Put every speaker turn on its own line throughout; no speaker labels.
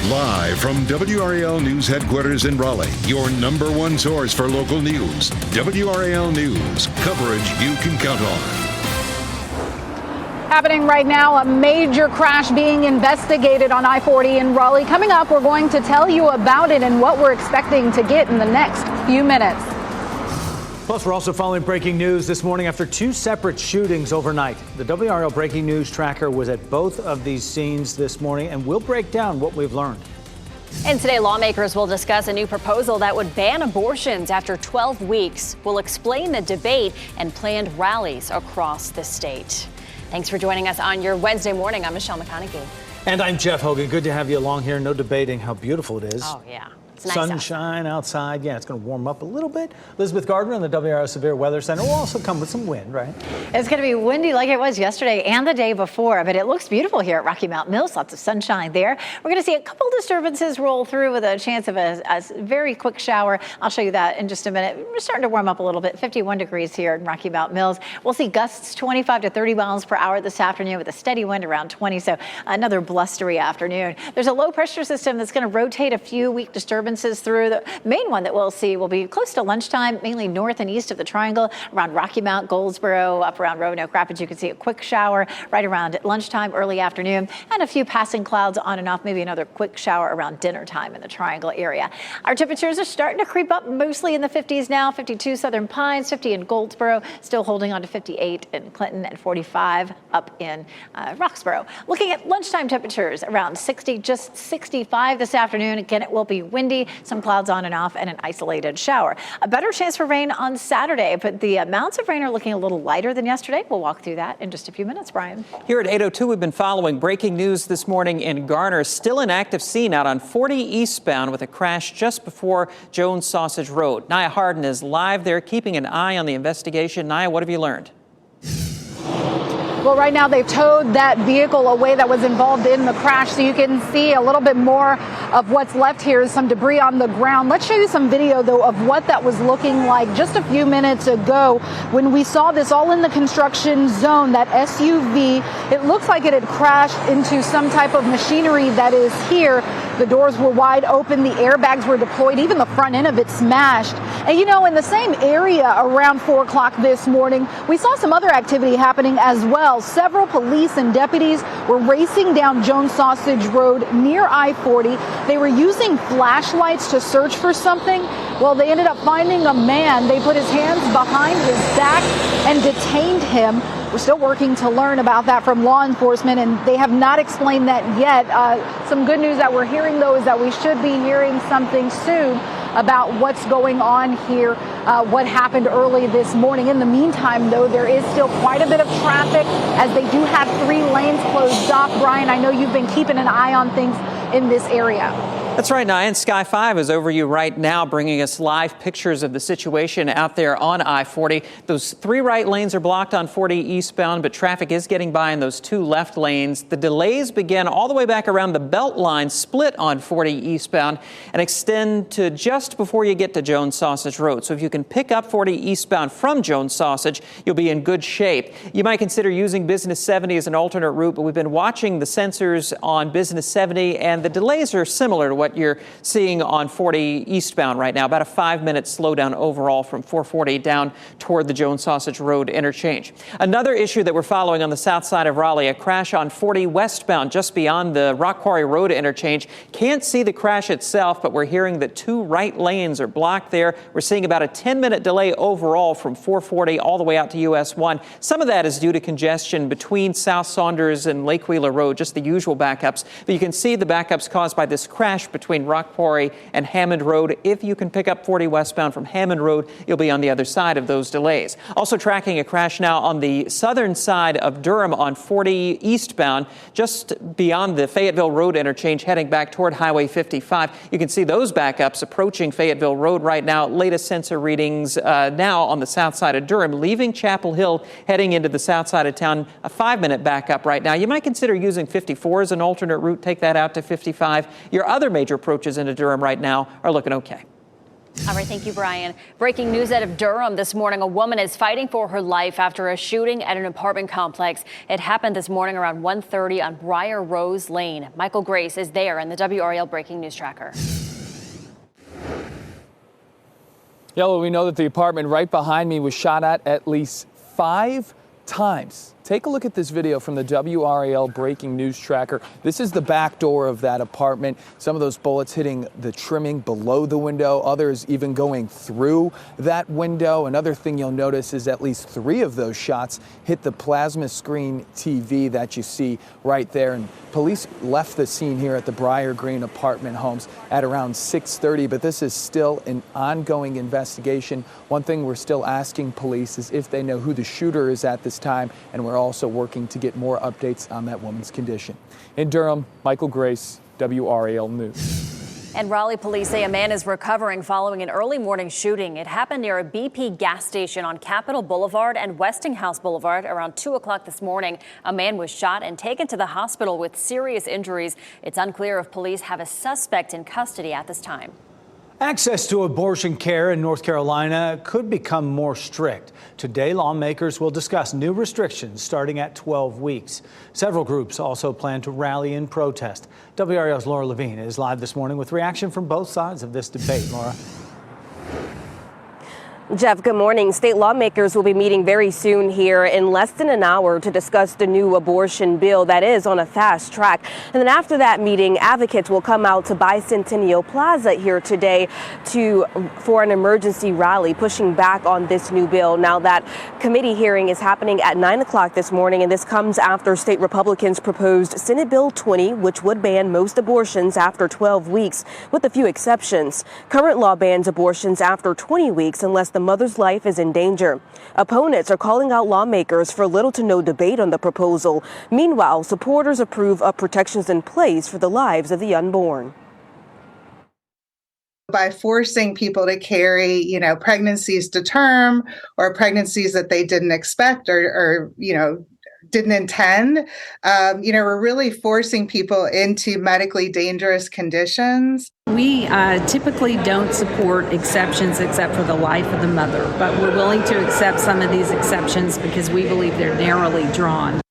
Live from WRAL News Headquarters in Raleigh, your number one source for local news. WRAL News, coverage you can count on.
Happening right now, a major crash being investigated on I-40 in Raleigh. Coming up, we're going to tell you about it and what we're expecting to get in the next few minutes.
Plus, we're also following breaking news this morning after two separate shootings overnight. The WRAL Breaking News Tracker was at both of these scenes this morning, and we'll break down what we've learned.
And today, lawmakers will discuss a new proposal that would ban abortions after 12 weeks. We'll explain the debate and planned rallies across the state. Thanks for joining us on your Wednesday morning. I'm Michelle McConaughey.
And I'm Jeff Hogan. Good to have you along here. No debating how beautiful it is.
Oh, yeah. It's nice
sunshine outside. Yeah, it's going to warm up a little bit. Elizabeth Gardner in the WRAL Severe Weather Center will also come with some wind, right?
It's going to be windy like it was yesterday and the day before, but it looks beautiful here at Rocky Mount Mills. Lots of sunshine there. We're going to see a couple disturbances roll through with a chance of a very quick shower. I'll show you that in just a minute. We're starting to warm up a little bit. 51 degrees here in Rocky Mount Mills. We'll see gusts 25 to 30 miles per hour this afternoon with a steady wind around 20. So another blustery afternoon. There's a low pressure system that's going to rotate a few weak disturbances through. The main one that we'll see will be close to lunchtime, mainly north and east of the triangle, around Rocky Mount, Goldsboro, up around Roanoke Rapids. You can see a quick shower right around lunchtime, early afternoon, and a few passing clouds on and off, maybe another quick shower around dinner time in the triangle area. Our temperatures are starting to creep up, mostly in the 50s now. 52 Southern Pines, 50 in Goldsboro, still holding on to 58 in Clinton, and 45 up in Roxboro. Looking at lunchtime temperatures, around 60, just 65 this afternoon. Again, it will be windy, some clouds on and off, and an isolated shower. A better chance for rain on Saturday, but the amounts of rain are looking a little lighter than yesterday. We'll walk through that in just a few minutes, Brian.
Here at 8:02, we've been following breaking news this morning in Garner. Still an active scene out on 40 eastbound with a crash just before Jones Sausage Road. Nia Harden is live there, keeping an eye on the investigation. Nia, what have you learned?
Well, right now they've towed that vehicle away that was involved in the crash, so you can see a little bit more of what's left here is some debris on the ground. Let's show you some video, though, of what that was looking like just a few minutes ago when we saw this all in the construction zone. That SUV, it looks like it had crashed into some type of machinery that is here. The doors were wide open, the airbags were deployed, even the front end of it smashed. And you know, in the same area around 4 o'clock this morning, we saw some other activity happening as well. Several police and deputies were racing down Jones Sausage Road near I-40. They were using flashlights to search for something. Well, they ended up finding a man. They put his hands behind his back and detained him. We're still working to learn about that from law enforcement, and they have not explained that yet. Some good news that we're hearing, though, is that we should be hearing something soon about what's going on here, what happened early this morning. In the meantime, though, there is still quite a bit of traffic as they do have 3 lanes closed off. Brian, I know you've been keeping an eye on things in this area.
That's right, Nia, and Sky 5 is over you right now, bringing us live pictures of the situation out there on I-40. Those 3 right lanes are blocked on 40 eastbound, but traffic is getting by in those 2 left lanes. The delays begin all the way back around the belt line split on 40 eastbound and extend to just before you get to Jones Sausage Road. So if you can pick up 40 eastbound from Jones Sausage, you'll be in good shape. You might consider using Business 70 as an alternate route, but we've been watching the sensors on Business 70, and the delays are similar to what you're seeing on 40 eastbound right now, about a 5-minute slowdown overall from 440 down toward the Jones Sausage Road interchange. Another issue that we're following on the south side of Raleigh, a crash on 40 westbound just beyond the Rock Quarry Road interchange. Can't see the crash itself, but we're hearing that 2 right lanes are blocked there. We're seeing about a 10-minute delay overall from 440 all the way out to US 1. Some of that is due to congestion between South Saunders and Lake Wheeler Road, just the usual backups. But you can see the backups caused by this crash between Rock Quarry and Hammond Road. If you can pick up 40 westbound from Hammond Road, you'll be on the other side of those delays. Also tracking a crash now on the southern side of Durham on 40 eastbound, just beyond the Fayetteville Road interchange, heading back toward Highway 55. You can see those backups approaching Fayetteville Road right now. Latest sensor readings now on the south side of Durham, leaving Chapel Hill, heading into the south side of town. A 5-minute backup right now. You might consider using 54 as an alternate route. Take that out to 55. Your other major approaches into Durham right now are looking okay.
All right, thank you, Brian. Breaking news out of Durham this morning. A woman is fighting for her life after a shooting at an apartment complex. It happened this morning around 1:30 on Briar Rose Lane. Michael Grace is there in the WRAL Breaking News Tracker.
Yellow, we know that the apartment right behind me was shot at least 5 times. Take a look at this video from the WRAL Breaking News Tracker. This is the back door of that apartment. Some of those bullets hitting the trimming below the window, others even going through that window. Another thing you'll notice is at least 3 of those shots hit the plasma screen TV that you see right there. And police left the scene here at the Briar Green apartment homes at around 6:30, but this is still an ongoing investigation. One thing we're still asking police is if they know who the shooter is at this time, and we're also working to get more updates on that woman's condition. In Durham, Michael Grace, WRAL News.
And Raleigh police say a man is recovering following an early morning shooting. It happened near a BP gas station on Capitol Boulevard and Westinghouse Boulevard around 2 o'clock this morning. A man was shot and taken to the hospital with serious injuries. It's unclear if police have a suspect in custody at this time.
Access to abortion care in North Carolina could become more strict. Today, lawmakers will discuss new restrictions starting at 12 weeks. Several groups also plan to rally in protest. WRAL's Laura Levine is live this morning with reaction from both sides of this debate. Laura.
Jeff, good morning. State lawmakers will be meeting very soon here in less than an hour to discuss the new abortion bill that is on a fast track. And then after that meeting, advocates will come out to Bicentennial Plaza here today for an emergency rally pushing back on this new bill. Now, that committee hearing is happening at 9 o'clock this morning, and this comes after state Republicans proposed Senate Bill 20, which would ban most abortions after 12 weeks, with a few exceptions. Current law bans abortions after 20 weeks unless the mother's life is in danger. Opponents are calling out lawmakers for little to no debate on the proposal. Meanwhile, supporters approve of protections in place for the lives of the unborn.
By forcing people to carry, pregnancies to term or pregnancies that they didn't expect or didn't intend, we're really forcing people into medically dangerous conditions.
We typically don't support exceptions except for the life of the mother, but we're willing to accept some of these exceptions because we believe they're narrowly drawn.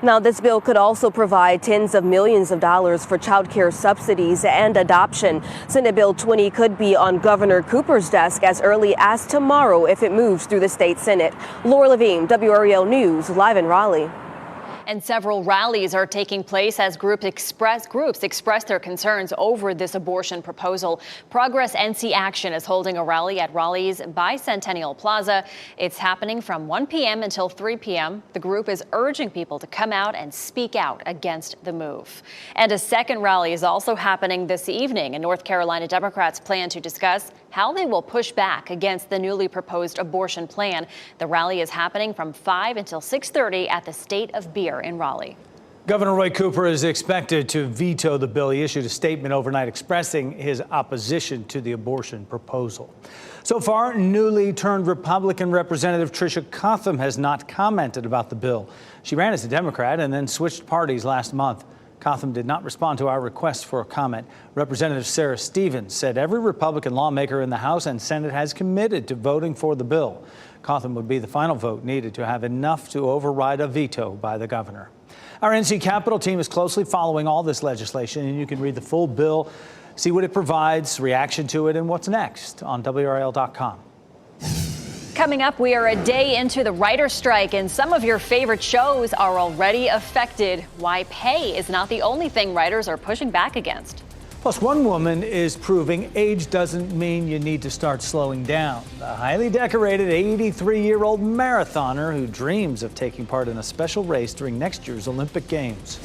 Now, this bill could also provide tens of millions of dollars for child care subsidies and adoption. Senate Bill 20 could be on Governor Cooper's desk as early as tomorrow if it moves through the state Senate. Laura Levine, WRAL News, live in Raleigh.
And several rallies are taking place as groups express their concerns over this abortion proposal. Progress NC Action is holding a rally at Raleigh's Bicentennial Plaza. It's happening from 1 p.m. until 3 p.m. The group is urging people to come out and speak out against the move. And a second rally is also happening this evening. And North Carolina Democrats plan to discuss how they will push back against the newly proposed abortion plan. The rally is happening from 5 until 6:30 at the State of Beer in Raleigh.
Governor Roy Cooper is expected to veto the bill. He issued a statement overnight expressing his opposition to the abortion proposal. So far, newly turned Republican Representative Tricia Cotham has not commented about the bill. She ran as a Democrat and then switched parties last month. Cotham did not respond to our request for a comment. Representative Sarah Stevens said every Republican lawmaker in the House and Senate has committed to voting for the bill. Cotham would be the final vote needed to have enough to override a veto by the governor. Our NC Capitol team is closely following all this legislation, and you can read the full bill, see what it provides, reaction to it, and what's next on WRAL.com.
Coming up, we are a day into the writer's strike, and some of your favorite shows are already affected. Why pay is not the only thing writers are pushing back against.
Plus, one woman is proving age doesn't mean you need to start slowing down. The highly decorated 83-year-old marathoner who dreams of taking part in a special race during next year's Olympic Games.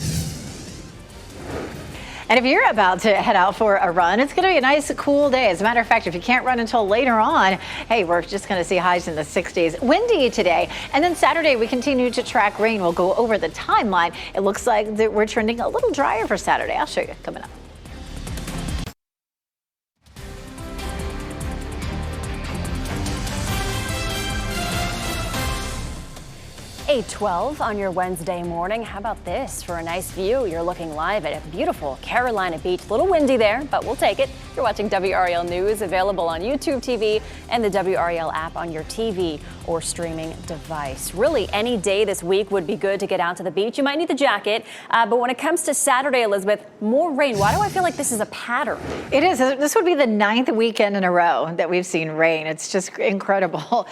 And if you're about to head out for a run, it's going to be a nice, cool day. As a matter of fact, if you can't run until later on, hey, we're just going to see highs in the 60s. Windy today. And then Saturday, we continue to track rain. We'll go over the timeline. It looks like that we're trending a little drier for Saturday. I'll show you coming up.
A 8:12 on your Wednesday morning. How about this for a nice view? You're looking live at a beautiful Carolina beach. A little windy there, but we'll take it. You're watching WRAL News, available on YouTube TV and the WRAL app on your TV or streaming device. Really, any day this week would be good to get out to the beach. You might need the jacket, but when it comes to Saturday, Elizabeth, more rain. Why do I feel like this is a pattern?
It is. This would be the 9th weekend in a row that we've seen rain. It's just incredible.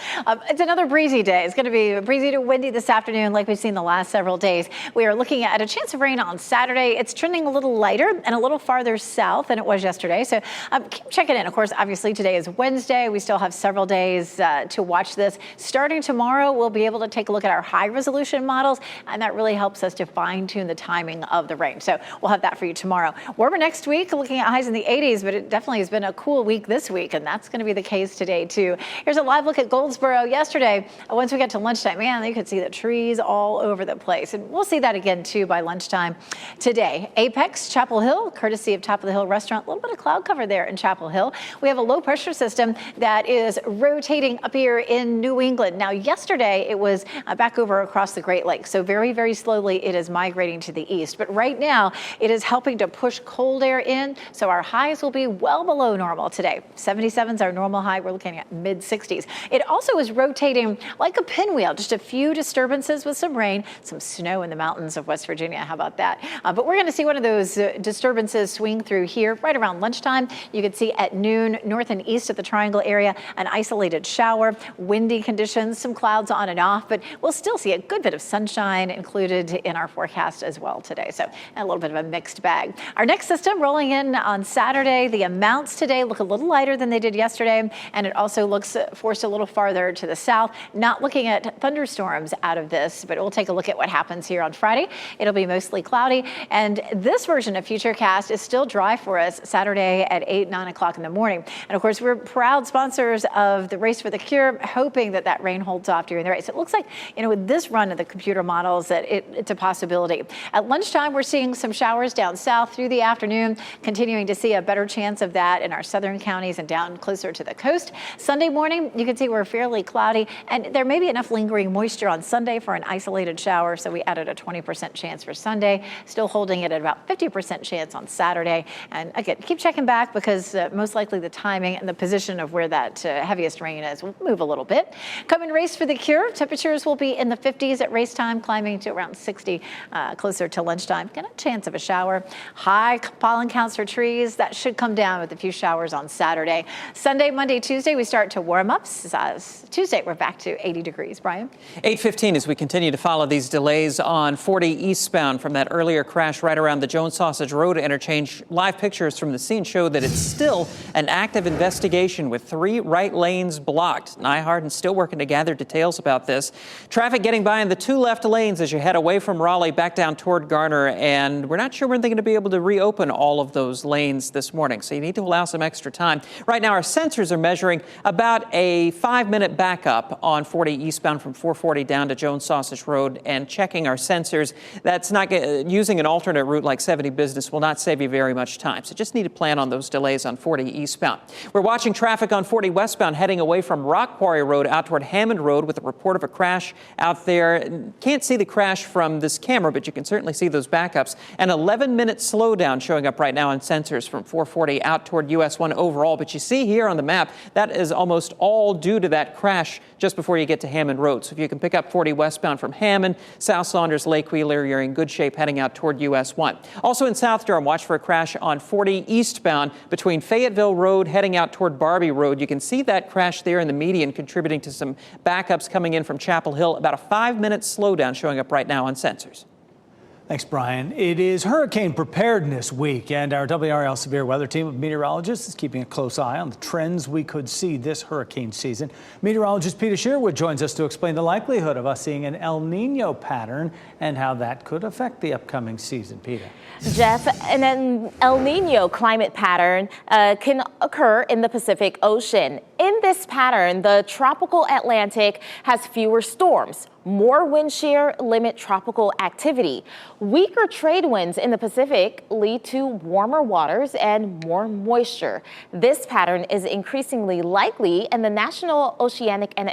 It's another breezy day. It's going to be breezy to windy this afternoon like we've seen the last several days. We are looking at a chance of rain on Saturday. It's trending a little lighter and a little farther south than it was yesterday. So keep checking in. Of course, obviously today is Wednesday. We still have several days to watch this. Starting tomorrow, we'll be able to take a look at our high resolution models, and that really helps us to fine tune the timing of the rain. So we'll have that for you tomorrow. Warmer next week, looking at highs in the 80s, but it definitely has been a cool week this week, and that's going to be the case today too. Here's a live look at Goldsboro yesterday. Once we get to lunchtime, man, you could see the trees all over the place, and we'll see that again too by lunchtime today. Apex, Chapel Hill, courtesy of Top of the Hill Restaurant. A little bit of cloud cover there in Chapel Hill. We have a low pressure system that is rotating up here in New England. Now, yesterday it was back over across the Great Lakes, so very, very slowly it is migrating to the east. But right now it is helping to push cold air in, so our highs will be well below normal today. 77 is our normal high. We're looking at mid 60s. It also is rotating like a pinwheel, just a few disturbances with some rain, some snow in the mountains of West Virginia. How about that? But we're going to see one of those disturbances swing through here right around lunchtime. You can see at noon, north and east of the Triangle area, an isolated shower, windy conditions, some clouds on and off, but we'll still see a good bit of sunshine included in our forecast as well today. So a little bit of a mixed bag. Our next system rolling in on Saturday. The amounts today look a little lighter than they did yesterday, and it also looks forced a little farther to the south. Not looking at thunderstorms out of this, but we'll take a look at what happens here on Friday. It'll be mostly cloudy, and this version of Futurecast is still dry for us Saturday at 8, 9 o'clock in the morning. And of course, we're proud sponsors of the Race for the Cure, hoping that that rain holds off during the race. It looks like, with this run of the computer models, that it's a possibility. At lunchtime, we're seeing some showers down south through the afternoon, continuing to see a better chance of that in our southern counties and down closer to the coast. Sunday morning, you can see we're fairly cloudy, and there may be enough lingering moisture on Sunday for an isolated shower, so we added a 20% chance for Sunday, still holding it at about 50% chance on Saturday. And again, keep checking back because most likely the timing and the position of where that heaviest rain is will move a little bit. Coming Race for the Cure, temperatures will be in the 50s at race time, climbing to around 60 closer to lunchtime. Get a chance of a shower. High pollen counts for trees. That should come down with a few showers on Saturday. Sunday, Monday, Tuesday, we start to warm up. Tuesday, we're back to 80 degrees. Brian?
8:15 as we continue to follow these delays on 40 eastbound from that earlier crash right around the Jones Sausage Road interchange. Live pictures from the scene show that it's still an active investigation with 3 right lanes blocked. Nye Harden's still working to gather details about this. Traffic getting by in the 2 left lanes as you head away from Raleigh back down toward Garner, and we're not sure when they're going to be able to reopen all of those lanes this morning, so you need to allow some extra time. Right now, our sensors are measuring about a 5-minute backup on 40 eastbound from 440 down to Jones Sausage Road, and checking our sensors. That's not using an alternate route like 70 Business will not save you very much time, so just need to plan on those delays on 40 eastbound. We're watching traffic on 40 westbound heading away from Rock Quarry Road out toward Hammond Road with a report of a crash out there. Can't see the crash from this camera, but you can certainly see those backups. An 11-minute slowdown showing up right now on sensors from 440 out toward US 1 overall. But you see here on the map, that is almost all due to that crash just before you get to Hammond Road. So if you can pick up 40 westbound from Hammond, South Saunders, Lake Wheeler, you're in good shape heading out toward US 1. Also in South Durham, watch for a crash on 40 eastbound between Fayetteville Road heading out toward Barbie Road. You can see that crash there in the median, contributing to some backups coming in from Chapel Hill. About a 5-minute slowdown showing up right now on sensors.
Thanks, Brian. It is Hurricane Preparedness Week, and our WRAL Severe Weather team of meteorologists is keeping a close eye on the trends we could see this hurricane season. Meteorologist Peter Sherwood joins us to explain the likelihood of us seeing an El Nino pattern and how that could affect the upcoming season. Peter.
Jeff, an El Nino climate pattern can occur in the Pacific Ocean. In this pattern, the tropical Atlantic has fewer storms. More wind shear limit tropical activity. Weaker trade winds in the Pacific lead to warmer waters and more moisture. This pattern is increasingly likely, and the National Oceanic and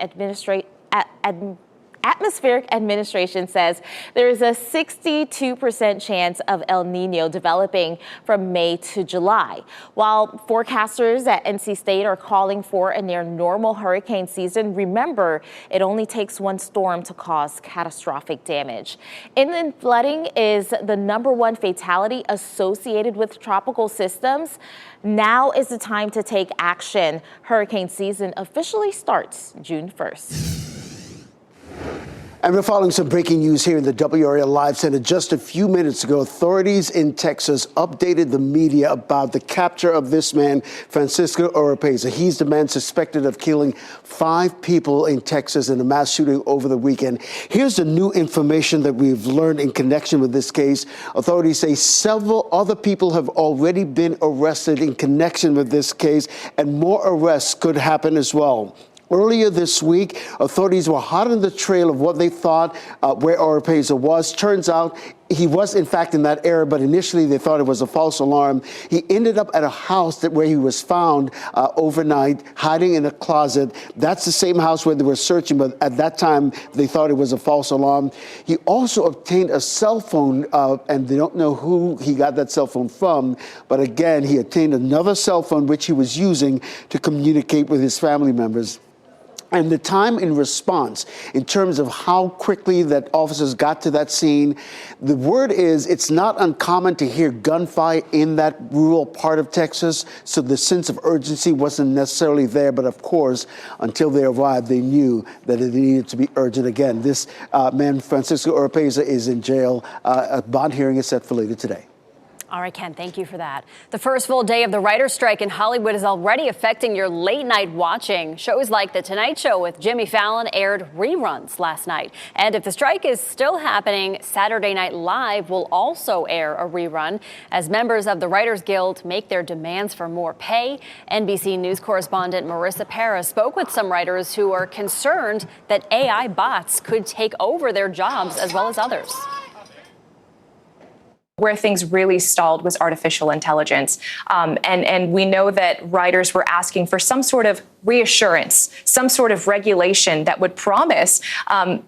Atmospheric Administration says there is a 62% chance of El Nino developing from May to July. While forecasters at NC State are calling for a near normal hurricane season, remember, it only takes one storm to cause catastrophic damage. Inland flooding is the #1 fatality associated with tropical systems. Now is the time to take action. Hurricane season officially starts June 1st.
And we're following some breaking news here in the WRAL Live Center. Just a few minutes ago, authorities in Texas updated the media about the capture of this man, Francisco Oropeza. He's the man suspected of killing 5 people in Texas in a mass shooting over the weekend. Here's the new information that we've learned in connection with this case. Authorities say several other people have already been arrested in connection with this case, and more arrests could happen as well. Earlier this week, authorities were hot on the trail of what they thought where Oropeza was. Turns out he was, in fact, in that area, but initially they thought it was a false alarm. He ended up at a house where he was found overnight, hiding in a closet. That's the same house where they were searching, but at that time they thought it was a false alarm. He also obtained a cell phone, and they don't know who he got that cell phone from, but again, he obtained another cell phone which he was using to communicate with his family members. And the time in response, in terms of how quickly that officers got to that scene, the word is it's not uncommon to hear gunfire in that rural part of Texas, so the sense of urgency wasn't necessarily there. But of course, until they arrived, they knew that it needed to be urgent again. This man, Francisco Oropeza, is in jail. A bond hearing is set for later today.
All right, Ken, thank you for that. The first full day of the writer's strike in Hollywood is already affecting your late night watching. Shows like The Tonight Show with Jimmy Fallon aired reruns last night. And if the strike is still happening, Saturday Night Live will also air a rerun as members of the Writers Guild make their demands for more pay. NBC News correspondent Marissa Paris spoke with some writers who are concerned that AI bots could take over their jobs as well as others.
Where things really stalled was artificial intelligence. And we know that writers were asking for some sort of reassurance, some sort of regulation that would promise,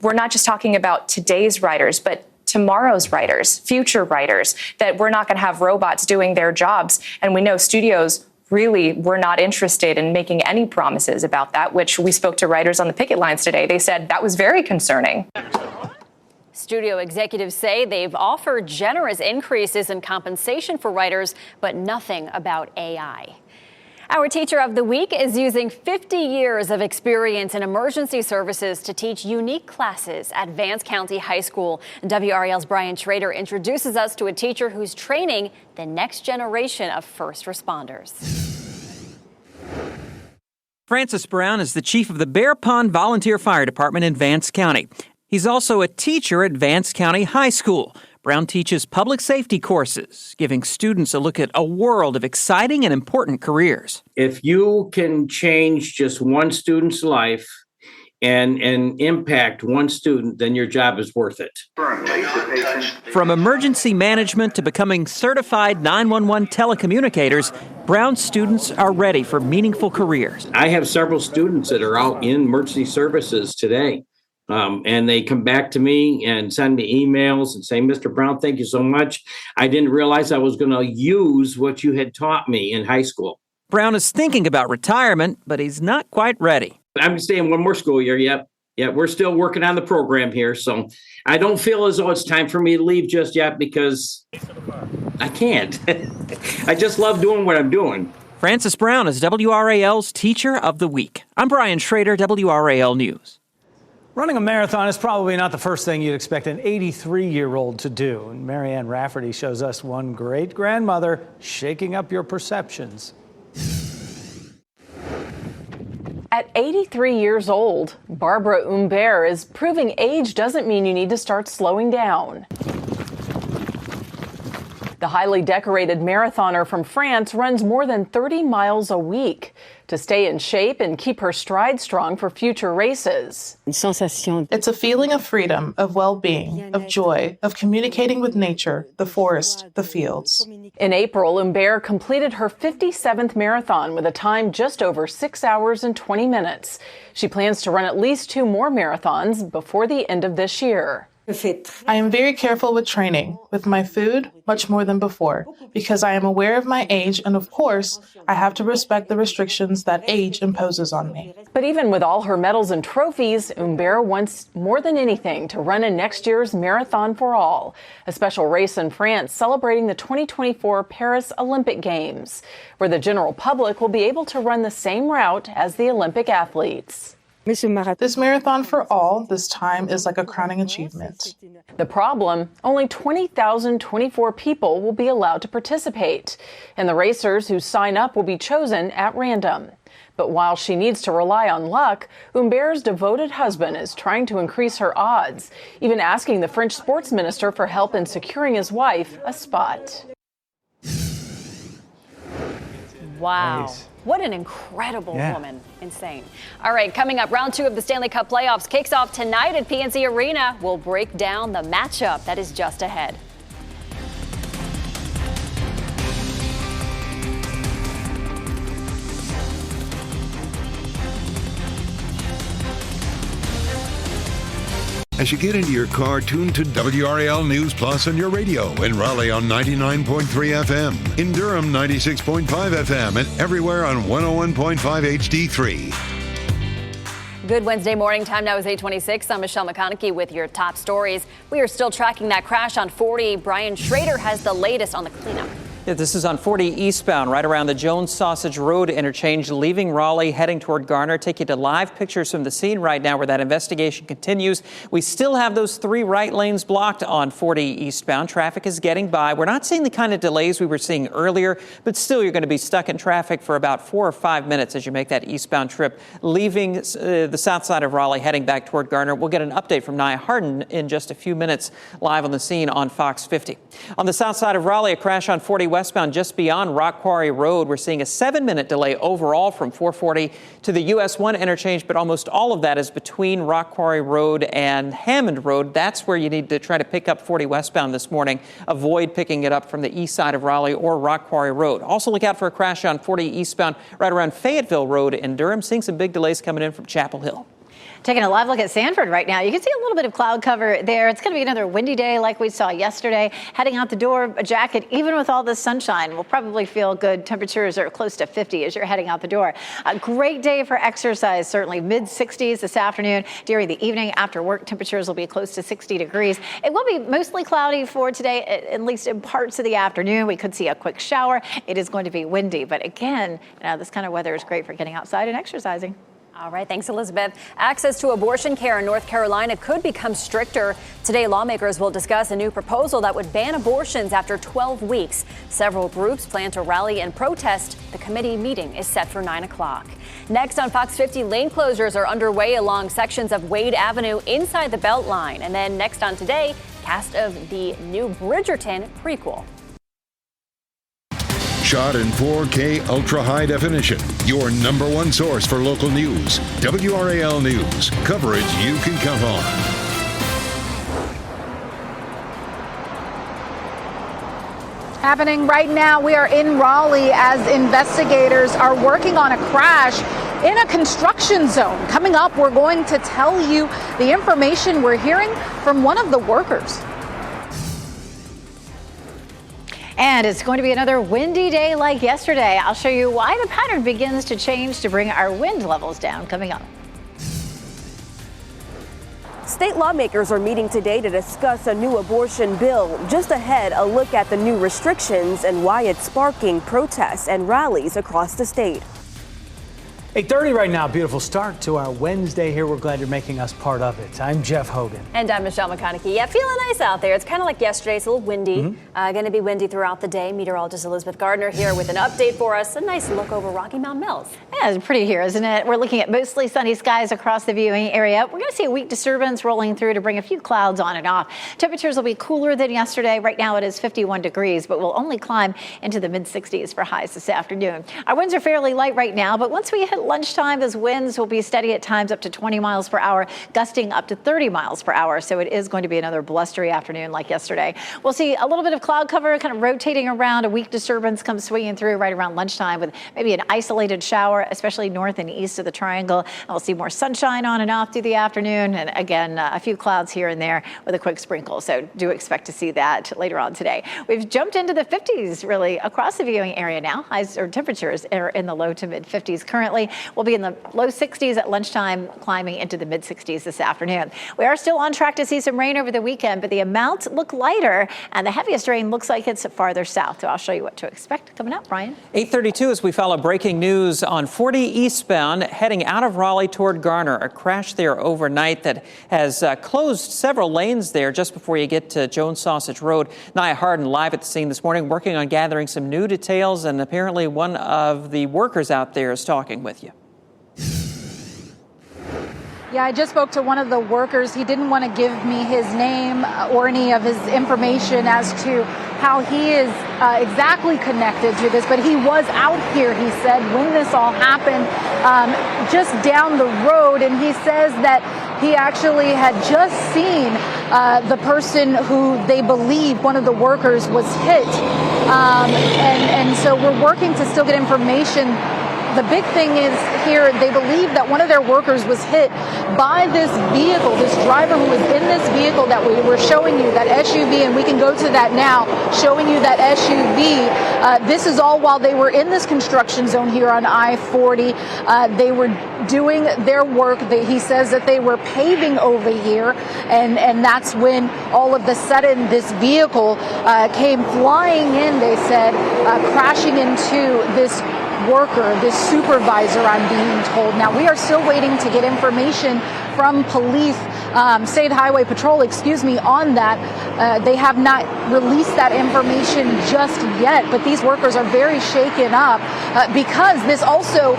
we're not just talking about today's writers, but tomorrow's writers, future writers, that we're not going to have robots doing their jobs. And we know studios really were not interested in making any promises about that, which we spoke to writers on the picket lines today. They said that was very concerning.
Studio executives say they've offered generous increases in compensation for writers, but nothing about AI. Our teacher of the week is using 50 years of experience in emergency services to teach unique classes at Vance County High School. WRAL's Brian Schrader introduces us to a teacher who's training the next generation of first responders.
Francis Brown is the chief of the Bear Pond Volunteer Fire Department in Vance County. He's also a teacher at Vance County High School. Brown teaches public safety courses, giving students a look at a world of exciting and important careers.
If you can change just one student's life and impact one student, then your job is worth it.
From emergency management to becoming certified 911 telecommunicators, Brown students are ready for meaningful careers.
I have several students that are out in emergency services today. And they come back to me and send me emails and say, Mr. Brown, thank you so much. I didn't realize I was going to use what you had taught me in high school.
Brown is thinking about retirement, but he's not quite ready.
I'm staying one more school year. Yep, we're still working on the program here. So I don't feel as though it's time for me to leave just yet because I can't. I just love doing what I'm doing.
Francis Brown is WRAL's Teacher of the Week. I'm Brian Schrader, WRAL News.
Running a marathon is probably not the first thing you'd expect an 83-year-old to do. And Marianne Rafferty shows us one great-grandmother shaking up your perceptions.
At 83 years old, Barbara Humbert is proving age doesn't mean you need to start slowing down. The highly decorated marathoner from France runs more than 30 miles a week to stay in shape and keep her stride strong for future races.
It's a feeling of freedom, of well-being, of joy, of communicating with nature, the forest, the fields.
In April, Humbert completed her 57th marathon with a time just over 6 hours and 20 minutes. She plans to run at least 2 more marathons before the end of this year.
I am very careful with training, with my food, much more than before, because I am aware of my age and, of course, I have to respect the restrictions that age imposes on me.
But even with all her medals and trophies, Humbert wants more than anything to run in next year's Marathon for All, a special race in France celebrating the 2024 Paris Olympic Games, where the general public will be able to run the same route as the Olympic athletes.
This Marathon for All this time is like a crowning achievement.
The problem, only 20,024 people will be allowed to participate, and the racers who sign up will be chosen at random. But while she needs to rely on luck, Humbert's devoted husband is trying to increase her odds, even asking the French sports minister for help in securing his wife a spot.
Wow.
Nice.
What an incredible woman. Insane. All right, coming up, round 2 of the Stanley Cup playoffs kicks off tonight at PNC Arena. We'll break down the matchup that is just ahead.
As you get into your car, tune to WRAL News Plus on your radio. In Raleigh on 99.3 FM. In Durham, 96.5 FM. And everywhere on 101.5 HD3.
Good Wednesday morning. Time now is 8:26. I'm Michelle McConaughey with your top stories. We are still tracking that crash on 40. Brian Schrader has the latest on the cleanup.
Yeah, this is on 40 eastbound, right around the Jones Sausage Road interchange, leaving Raleigh, heading toward Garner. Take you to live pictures from the scene right now where that investigation continues. We still have those 3 right lanes blocked on 40 eastbound. Traffic is getting by. We're not seeing the kind of delays we were seeing earlier, but still you're going to be stuck in traffic for about 4 or 5 minutes as you make that eastbound trip, leaving the south side of Raleigh, heading back toward Garner. We'll get an update from Nia Hardin in just a few minutes live on the scene on Fox 50. On the south side of Raleigh, a crash on 40 westbound just beyond Rock Quarry Road. We're seeing a 7-minute delay overall from 440 to the US 1 interchange, but almost all of that is between Rock Quarry Road and Hammond Road. That's where you need to try to pick up 40 westbound this morning. Avoid picking it up from the east side of Raleigh or Rock Quarry Road. Also look out for a crash on 40 eastbound right around Fayetteville Road in Durham. Seeing some big delays coming in from Chapel Hill.
Taking a live look at Sanford right now. You can see a little bit of cloud cover there. It's going to be another windy day like we saw yesterday. Heading out the door, a jacket, even with all the sunshine, will probably feel good. Temperatures are close to 50 as you're heading out the door. A great day for exercise, certainly mid-60s this afternoon. During the evening after work, temperatures will be close to 60 degrees. It will be mostly cloudy for today, at least in parts of the afternoon. We could see a quick shower. It is going to be windy. But again, this kind of weather is great for getting outside and exercising.
All right. Thanks, Elizabeth. Access to abortion care in North Carolina could become stricter. Today, lawmakers will discuss a new proposal that would ban abortions after 12 weeks. Several groups plan to rally and protest. The committee meeting is set for 9 o'clock. Next on Fox 50, lane closures are underway along sections of Wade Avenue inside the Beltline. And then next on Today, cast of the new Bridgerton prequel.
Shot in 4K ultra high definition. Your number 1 source for local news. WRAL News. Coverage you can count on.
Happening right now, we are in Raleigh as investigators are working on a crash in a construction zone. Coming up, we're going to tell you the information we're hearing from one of the workers.
And it's going to be another windy day like yesterday. I'll show you why the pattern begins to change to bring our wind levels down coming up.
State lawmakers are meeting today to discuss a new abortion bill. Just ahead, a look at the new restrictions and why it's sparking protests and rallies across the state.
8:30 right now. Beautiful start to our Wednesday here. We're glad you're making us part of it. I'm Jeff Hogan.
And I'm Michelle McConaughey. Yeah, feeling nice out there. It's kind of like yesterday. It's a little windy. Going to be windy throughout the day. Meteorologist Elizabeth Gardner here with an update for us. A nice look over Rocky Mount Mills.
Yeah, it's pretty here, isn't it? We're looking at mostly sunny skies across the viewing area. We're going to see a weak disturbance rolling through to bring a few clouds on and off. Temperatures will be cooler than yesterday. Right now it is 51 degrees, but we'll only climb into the mid-60s for highs this afternoon. Our winds are fairly light right now, but once we hit lunchtime, those winds will be steady at times up to 20 miles per hour, gusting up to 30 miles per hour. So it is going to be another blustery afternoon like yesterday. We'll see a little bit of cloud cover kind of rotating around. A weak disturbance comes swinging through right around lunchtime with maybe an isolated shower, especially north and east of the triangle. And we'll see more sunshine on and off through the afternoon. And again, a few clouds here and there with a quick sprinkle. So do expect to see that later on today. We've jumped into the 50s really across the viewing area now. Highs or temperatures are in the low to mid 50s currently. We'll be in the low 60s at lunchtime, climbing into the mid 60s this afternoon. We are still on track to see some rain over the weekend, but the amounts look lighter and the heaviest rain looks like it's farther south. So I'll show you what to expect coming up, Brian.
8:32 as we follow breaking news on 40 eastbound heading out of Raleigh toward Garner. A crash there overnight that has closed several lanes there just before you get to Jones Sausage Road. Nia Harden live at the scene this morning working on gathering some new details, and apparently one of the workers out there is talking with you.
Yeah, I just spoke to one of the workers. He didn't want to give me his name or any of his information as to how he is exactly connected to this, but he was out here, he said, when this all happened, just down the road, and he says that he actually had just seen the person who they believe one of the workers was hit, and so we're working to still get information. The big thing is here, they believe that one of their workers was hit by this vehicle, this driver who was in this vehicle that we were showing you, that SUV, and we can go to that now, showing you that SUV. This is all while they were in this construction zone here on I-40. They were doing their work. He says that they were paving over here, and that's when all of a sudden this vehicle came flying in, they said, crashing into this worker, this supervisor, I'm being told. Now, we are still waiting to get information from police, State Highway Patrol, on that. They have not released that information just yet, but these workers are very shaken up because this also,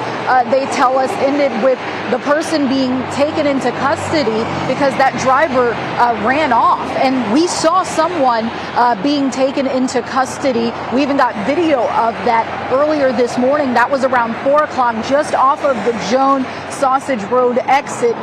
they tell us, ended with the person being taken into custody because that driver ran off. And we saw someone being taken into custody. We even got video of that earlier this morning. That was around 4 o'clock, just off of the Jones Sausage Road exit.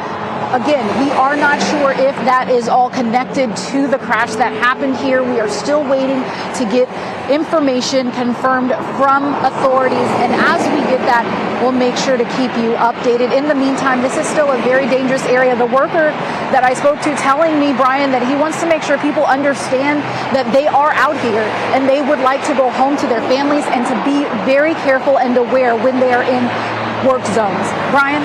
Again, we are not sure if that is all connected to the crash that happened here. We are still waiting to get information confirmed from authorities. And as we get that, we'll make sure to keep you updated. In the meantime, this is still a very dangerous area. The worker that I spoke to telling me, Brian, that he wants to make sure people understand that they are out here and they would like to go home to their families and to be very careful and aware when they are in work zones. Brian?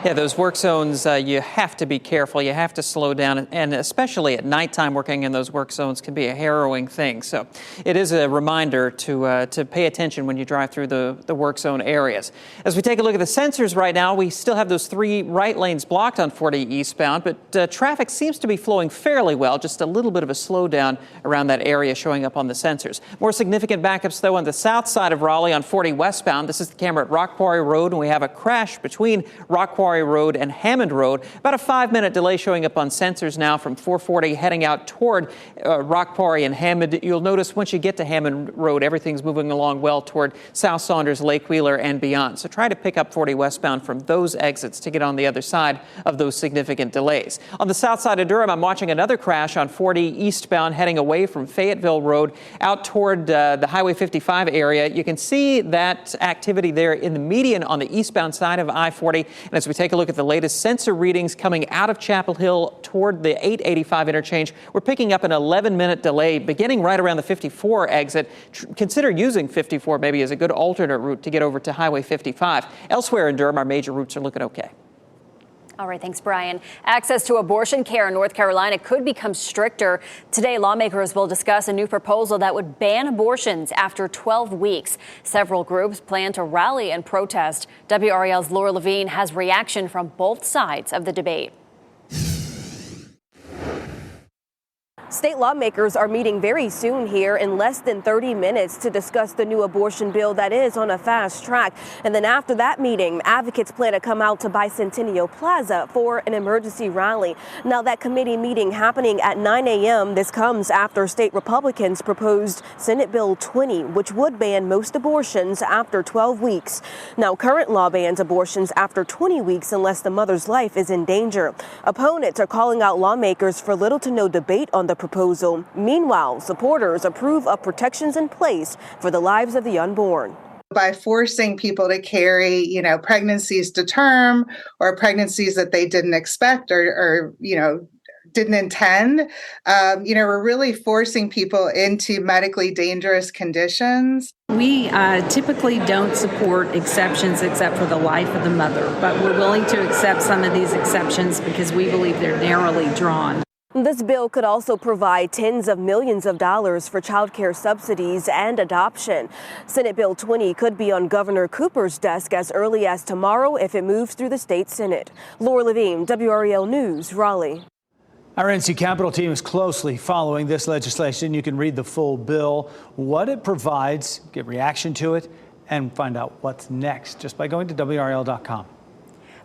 Yeah, those work zones, you have to be careful. You have to slow down, and especially at nighttime, working in those work zones can be a harrowing thing. So it is a reminder to pay attention when you drive through the work zone areas. As we take a look at the sensors right now, we still have those 3 right lanes blocked on 40 eastbound, but traffic seems to be flowing fairly well. Just a little bit of a slowdown around that area showing up on the sensors. More significant backups, though, on the south side of Raleigh on 40 westbound. This is the camera at Rock Quarry Road, and we have a crash between Rock Quarry Road and Hammond Road. About a 5-minute delay showing up on sensors now from 440 heading out toward Rock Quarry and Hammond. You'll notice once you get to Hammond Road, everything's moving along well toward South Saunders, Lake Wheeler, and beyond. So try to pick up 40 westbound from those exits to get on the other side of those significant delays. On the south side of Durham, I'm watching another crash on 40 eastbound heading away from Fayetteville Road out toward the Highway 55 area. You can see that activity there in the median on the eastbound side of I-40. And as we take a look at the latest sensor readings coming out of Chapel Hill toward the 885 interchange, we're picking up an 11-minute delay beginning right around the 54 exit. Consider using 54 maybe as a good alternate route to get over to Highway 55. Elsewhere in Durham, our major routes are looking okay.
All right, thanks, Brian. Access to abortion care in North Carolina could become stricter. Today, lawmakers will discuss a new proposal that would ban abortions after 12 weeks. Several groups plan to rally and protest. WRAL's Laura Levine has reaction from both sides of the debate.
State lawmakers are meeting very soon here in less than 30 minutes to discuss the new abortion bill that is on a fast track. And then after that meeting, advocates plan to come out to Bicentennial Plaza for an emergency rally. Now, that committee meeting happening at 9 a.m. This comes after state Republicans proposed Senate Bill 20, which would ban most abortions after 12 weeks. Now, current law bans abortions after 20 weeks unless the mother's life is in danger. Opponents are calling out lawmakers for little to no debate on the proposal. Meanwhile, supporters approve of protections in place for the lives of the unborn.
By forcing people to carry, pregnancies to term or pregnancies that they didn't expect or didn't intend, we're really forcing people into medically dangerous conditions.
We typically don't support exceptions except for the life of the mother, but we're willing to accept some of these exceptions because we believe they're narrowly drawn.
This bill could also provide tens of millions of dollars for child care subsidies and adoption. Senate Bill 20 could be on Governor Cooper's desk as early as tomorrow if it moves through the state Senate. Laura Levine, WRAL News, Raleigh.
Our NC Capitol team is closely following this legislation. You can read the full bill, what it provides, get reaction to it, and find out what's next just by going to WRAL.com.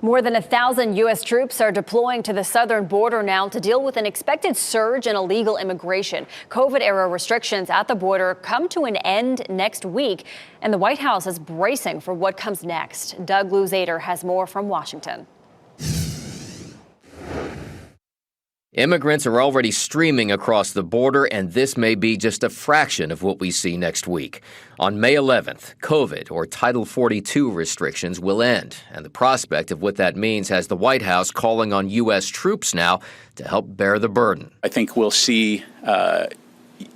More than 1,000 U.S. troops are deploying to the southern border now to deal with an expected surge in illegal immigration. COVID-era restrictions at the border come to an end next week, and the White House is bracing for what comes next. Doug Luzader has more from Washington.
Immigrants are already streaming across the border, and this may be just a fraction of what we see next week. On May 11th, COVID, or Title 42 restrictions, will end, and the prospect of what that means has the White House calling on U.S. troops now to help bear the burden.
I think we'll see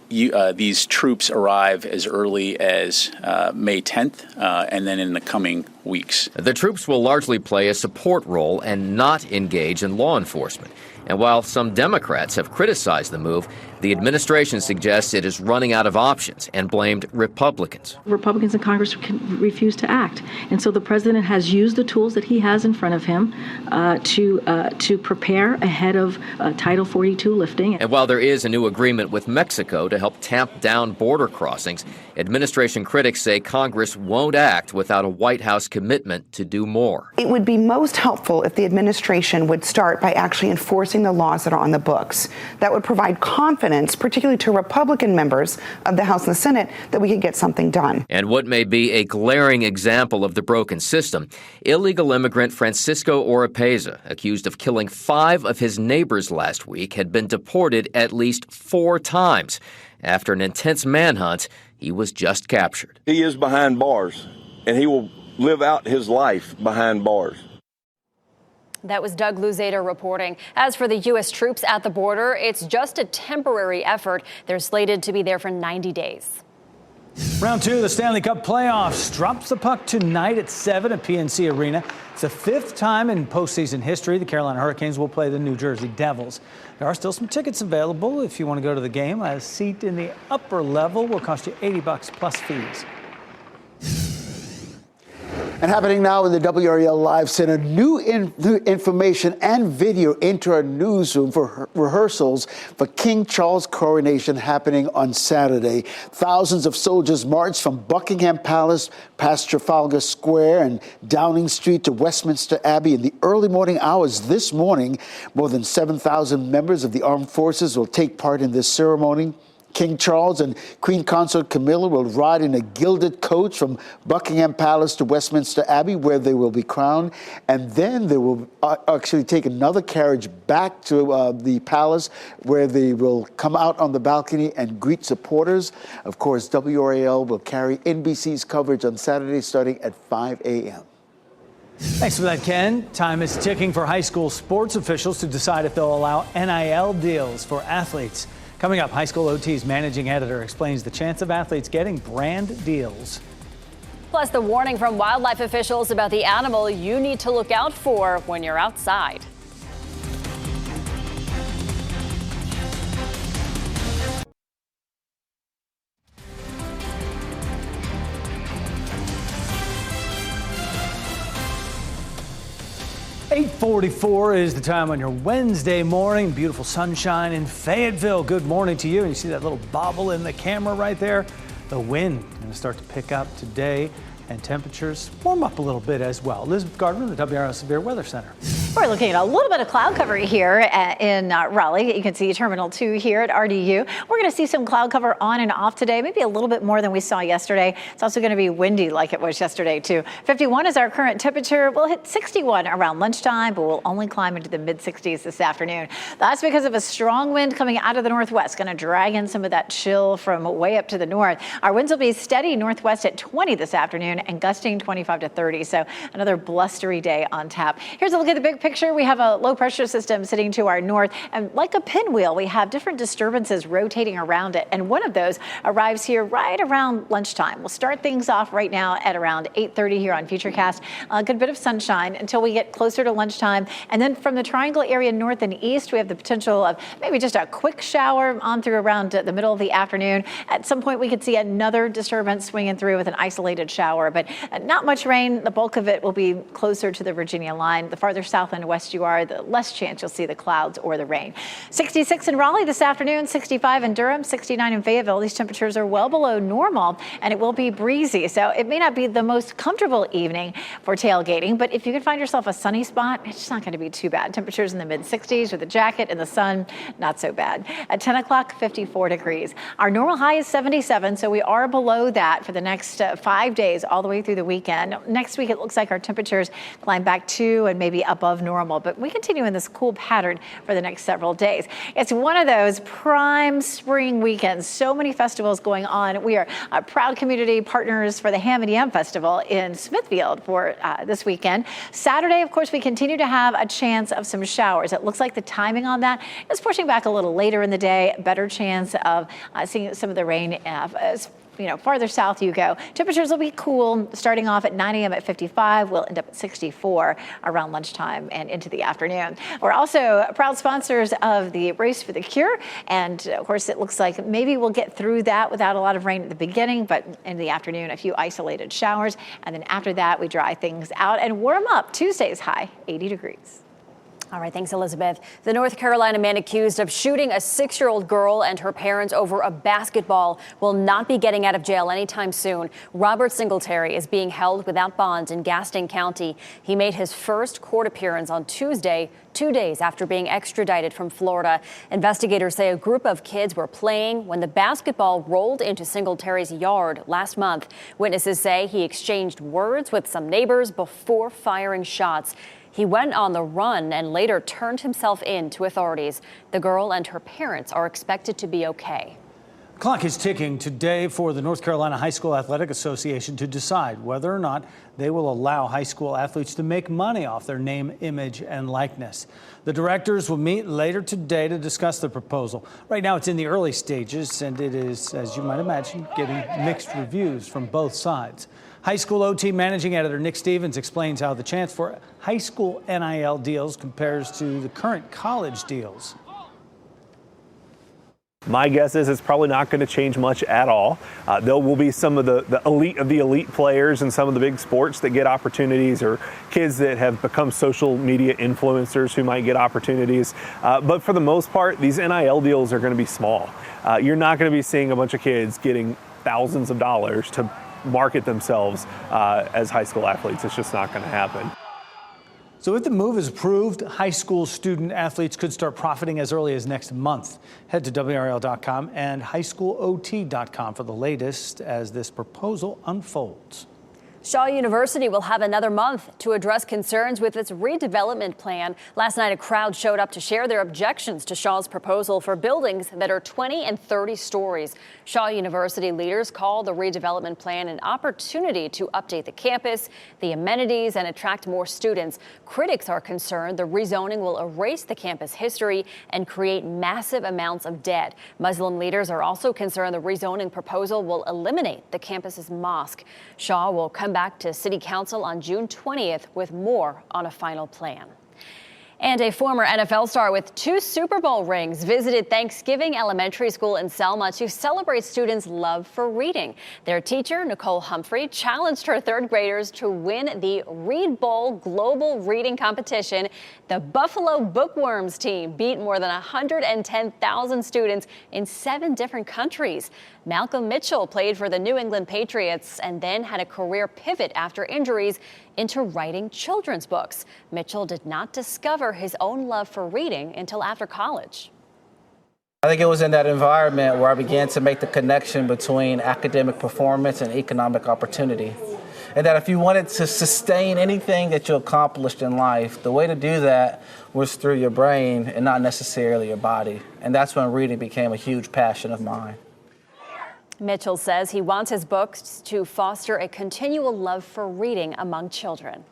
these troops arrive as early as May 10th, and then in the coming weeks.
The troops will largely play a support role and not engage in law enforcement. And while some Democrats have criticized the move, the administration suggests it is running out of options and blamed Republicans.
Republicans in Congress refuse to act. And so the president has used the tools that he has in front of him to prepare ahead of Title 42 lifting.
And while there is a new agreement with Mexico to help tamp down border crossings, administration critics say Congress won't act without a White House commitment to do more.
It would be most helpful if the administration would start by actually enforcing the laws that are on the books. That would provide confidence, particularly to Republican members of the House and the Senate, that we could get something done.
And what may be a glaring example of the broken system, illegal immigrant Francisco Oropeza, accused of killing 5 of his neighbors last week, had been deported at least 4 times. After an intense manhunt, he was just captured.
He is behind bars, and he will live out his life behind bars.
That was Doug Luzader reporting. As for the U.S. troops at the border, it's just a temporary effort. They're slated to be there for 90 days.
Round 2 of the Stanley Cup playoffs drops the puck tonight at 7 at PNC Arena. It's the 5th time in postseason history the Carolina Hurricanes will play the New Jersey Devils. There are still some tickets available if you want to go to the game. A seat in the upper level will cost you $80 plus fees.
And happening now in the WRAL Live Center, new information and video into our newsroom for rehearsals for King Charles' coronation happening on Saturday. Thousands of soldiers marched from Buckingham Palace past Trafalgar Square and Downing Street to Westminster Abbey in the early morning hours this morning. More than 7,000 members of the armed forces will take part in this ceremony. King Charles and Queen Consort Camilla will ride in a gilded coach from Buckingham Palace to Westminster Abbey, where they will be crowned. And then they will actually take another carriage back to the palace, where they will come out on the balcony and greet supporters. Of course, WRAL will carry NBC's coverage on Saturday starting at 5 a.m.
Thanks for that, Ken. Time is ticking for high school sports officials to decide if they'll allow NIL deals for athletes. Coming up, High School OT's managing editor explains the chance of athletes getting brand deals.
Plus, the warning from wildlife officials about the animal you need to look out for when you're outside.
.44 is the time on your Wednesday morning. Beautiful sunshine in Fayetteville. Good morning to you. And you see that little bobble in the camera right there? The wind going to start to pick up today, and temperatures warm up a little bit as well. Elizabeth Gardner, the WRAL Severe Weather Center.
We're looking at a little bit of cloud cover here in Raleigh. You can see Terminal 2 here at RDU. We're going to see some cloud cover on and off today, maybe a little bit more than we saw yesterday. It's also going to be windy like it was yesterday, too. 51 is our current temperature. We'll hit 61 around lunchtime, but we'll only climb into the mid-60s this afternoon. That's because of a strong wind coming out of the northwest, going to drag in some of that chill from way up to the north. Our winds will be steady northwest at 20 this afternoon and gusting 25 to 30. So another blustery day on tap. Here's a look at the big picture. We have a low pressure system sitting to our north, and like a pinwheel, we have different disturbances rotating around it. And one of those arrives here right around lunchtime. We'll start things off right now at around 8:30 here on Futurecast. A good bit of sunshine until we get closer to lunchtime. And then from the triangle area north and east, we have the potential of maybe just a quick shower on through around the middle of the afternoon. At some point, we could see another disturbance swinging through with an isolated shower, but not much rain. The bulk of it will be closer to the Virginia line. The farther south and west you are, the less chance you'll see the clouds or the rain. 66 in Raleigh this afternoon, 65 in Durham, 69 in Fayetteville. These temperatures are well below normal, and it will be breezy. So it may not be the most comfortable evening for tailgating, but if you can find yourself a sunny spot, it's not going to be too bad. Temperatures in the mid-60s with a jacket in the sun, not so bad. At 10 o'clock, 54 degrees. Our normal high is 77, so we are below that for the next 5 days, all the way through the weekend. Next week, it looks like our temperatures climb back to and maybe above normal, but we continue in this cool pattern for the next several days. It's one of those prime spring weekends. So many festivals going on. We are proud community partners for the Ham and Yam Festival in Smithfield for this weekend. Saturday, of course, we continue to have a chance of some showers. It looks like the timing on that is pushing back a little later in the day. Better chance of seeing some of the rain as farther south you go. Temperatures will be cool, starting off at 9 a.m. at 55. We'll end up at 64 around lunchtime and into the afternoon. We're also proud sponsors of the Race for the Cure. And of course, it looks like maybe we'll get through that without a lot of rain at the beginning, but in the afternoon, a few isolated showers. And then after that, we dry things out and warm up. Tuesday's high, 80 degrees.
All right, thanks, Elizabeth. The North Carolina man accused of shooting a 6-year-old girl and her parents over a basketball will not be getting out of jail anytime soon. Robert Singletary is being held without bond in Gaston County. He made his first court appearance on Tuesday, 2 days after being extradited from Florida. Investigators say a group of kids were playing when the basketball rolled into Singletary's yard last month. Witnesses say he exchanged words with some neighbors before firing shots. He went on the run and later turned himself in to authorities. The girl and her parents are expected to be okay.
The clock is ticking today for the North Carolina High School Athletic Association to decide whether or not they will allow high school athletes to make money off their name, image, and likeness. The directors will meet later today to discuss the proposal. Right now, it's in the early stages, and it is, as you might imagine, getting mixed reviews from both sides. High school OT managing editor Nick Stevens explains how the chance for high school NIL deals compares to the current college deals.
My guess is it's probably not going to change much at all. There will be some of the elite players in some of the big sports that get opportunities, or kids that have become social media influencers who might get opportunities. But for the most part, these NIL deals are going to be small. You're not going to be seeing a bunch of kids getting thousands of dollars to market themselves as high school athletes. It's just not going to happen.
So if the move is approved, high school student athletes could start profiting as early as next month. Head to WRAL.com and highschoolot.com for the latest as this proposal unfolds.
Shaw University will have another month to address concerns with its redevelopment plan. Last night, a crowd showed up to share their objections to Shaw's proposal for buildings that are 20 and 30 stories. Shaw University leaders call the redevelopment plan an opportunity to update the campus, the amenities, and attract more students. Critics are concerned the rezoning will erase the campus history and create massive amounts of debt. Muslim leaders are also concerned the rezoning proposal will eliminate the campus's mosque. Shaw will come back to City Council on June 20th with more on a final plan. And a former NFL star with 2 Super Bowl rings visited Thanksgiving Elementary School in Selma to celebrate students' love for reading. Their teacher, Nicole Humphrey, challenged her 3rd graders to win the Read Bowl Global Reading Competition. The Buffalo Bookworms team beat more than 110,000 students in 7 different countries. Malcolm Mitchell played for the New England Patriots and then had a career pivot after injuries into writing children's books. Mitchell did not discover his own love for reading until after college.
I think it was in that environment where I began to make the connection between academic performance and economic opportunity. And that if you wanted to sustain anything that you accomplished in life, the way to do that was through your brain and not necessarily your body. And that's when reading became a huge passion of mine.
Mitchell says he wants his books to foster a continual love for reading among children.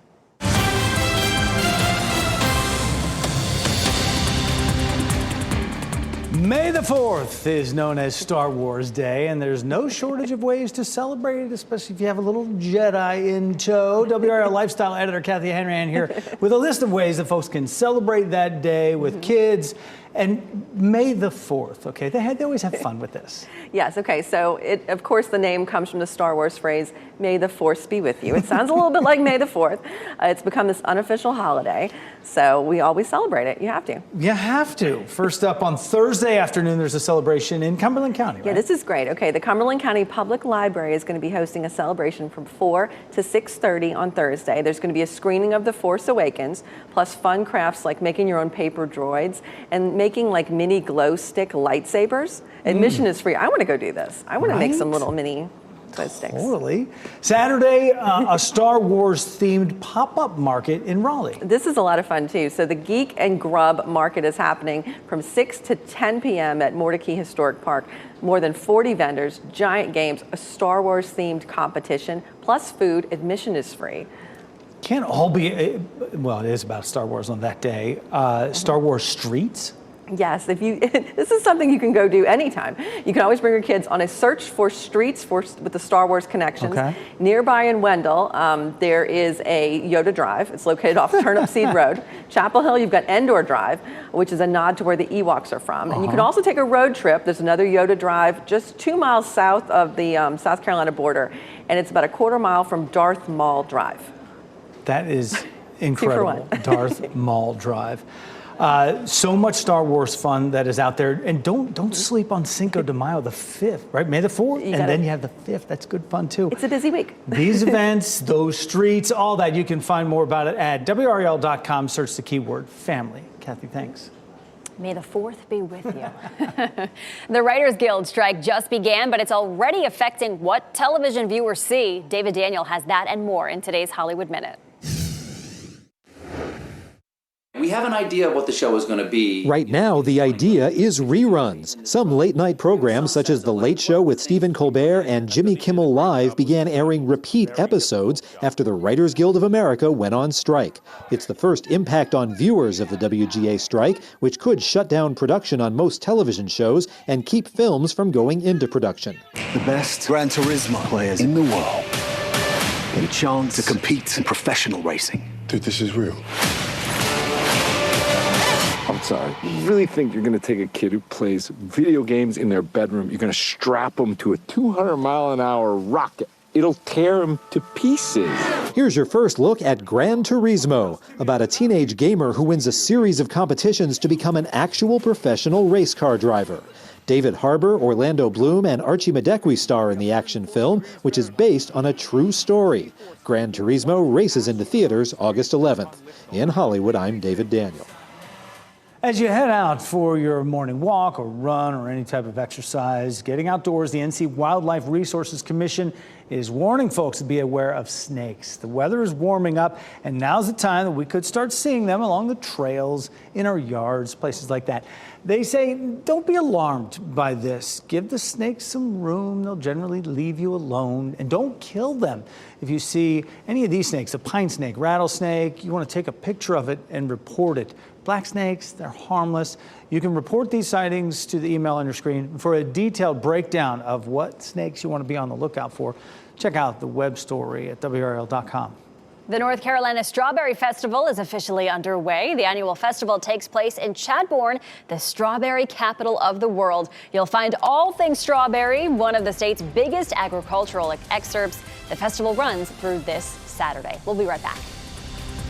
May the 4th is known as Star Wars Day, and there's no shortage of ways to celebrate it, especially if you have a little Jedi in tow. WRAL lifestyle editor Kathy Henrian here with a list of ways that folks can celebrate that day with kids. And May the 4th, okay, they always have fun with this.
Yes, okay, so of course the name comes from the Star Wars phrase, May the Force be with you. It sounds a little bit like May the 4th. It's become this unofficial holiday, so we always celebrate it. You have to.
You have to. First up on Thursday afternoon, there's a celebration in Cumberland County, right?
Yeah, this is great. Okay, the Cumberland County Public Library is going to be hosting a celebration from 4 to 6:30 on Thursday. There's going to be a screening of The Force Awakens, plus fun crafts like making your own paper droids and making like mini glow stick lightsabers. Admission is free. I want to go do this. I want to make some little mini glow sticks.
Totally. Saturday, a Star Wars themed pop-up market in Raleigh.
This is a lot of fun too. So the Geek and Grub market is happening from 6 to 10 p.m. at Mordecai Historic Park. More than 40 vendors, giant games, a Star Wars themed competition, plus food. Admission is free.
Can't all be, well, it is about Star Wars on that day. Star Wars streets?
Yes, this is something you can go do anytime. You can always bring your kids on a search for streets with the Star Wars connections. Okay. Nearby in Wendell, there is a Yoda Drive. It's located off Turnip Seed Road. Chapel Hill, you've got Endor Drive, which is a nod to where the Ewoks are from. And you can also take a road trip. There's another Yoda Drive just 2 miles south of the South Carolina border, and it's about a quarter mile from Darth Maul Drive.
That is incredible. Darth Maul Drive. So much Star Wars fun that is out there. And don't sleep on Cinco de Mayo, the 5th, right? May the 4th, and then you have the 5th. That's good fun, too.
It's a busy week.
These events, those streets, all that, you can find more about it at WRAL.com. Search the keyword family. Kathy, thanks.
May the 4th be with you. The Writers Guild strike just began, but it's already affecting what television viewers see. David Daniel has that and more in today's Hollywood Minute.
We have an idea of what the show is going to be.
Right now, the idea is reruns. Some late-night programs, such as The Late Show with Stephen Colbert and Jimmy Kimmel Live, began airing repeat episodes after the Writers Guild of America went on strike. It's the first impact on viewers of the WGA strike, which could shut down production on most television shows and keep films from going into production.
The best Gran Turismo players in the world get a chance to compete in professional racing.
Dude, this is real.
I'm sorry. You really think you're going to take a kid who plays video games in their bedroom, you're going to strap him to a 200-mile-an-hour rocket? It'll tear him to pieces.
Here's your first look at Gran Turismo, about a teenage gamer who wins a series of competitions to become an actual professional race car driver. David Harbour, Orlando Bloom, and Archie Madekwe star in the action film, which is based on a true story. Gran Turismo races into theaters August 11th. In Hollywood, I'm David Daniel.
As you head out for your morning walk or run or any type of exercise, getting outdoors, the NC Wildlife Resources Commission is warning folks to be aware of snakes. The weather is warming up, and now's the time that we could start seeing them along the trails, in our yards, places like that. They say don't be alarmed by this. Give the snakes some room. They'll generally leave you alone, and don't kill them. If you see any of these snakes, a pine snake, rattlesnake, you want to take a picture of it and report it. Black snakes, they're harmless. You can report these sightings to the email on your screen. For a detailed breakdown of what snakes you want to be on the lookout for, check out the web story at WRAL.com.
The North Carolina Strawberry Festival is officially underway. The annual festival takes place in Chadbourne, the strawberry capital of the world. You'll find all things strawberry, one of the state's biggest agricultural excerpts. The festival runs through this Saturday. We'll be right back.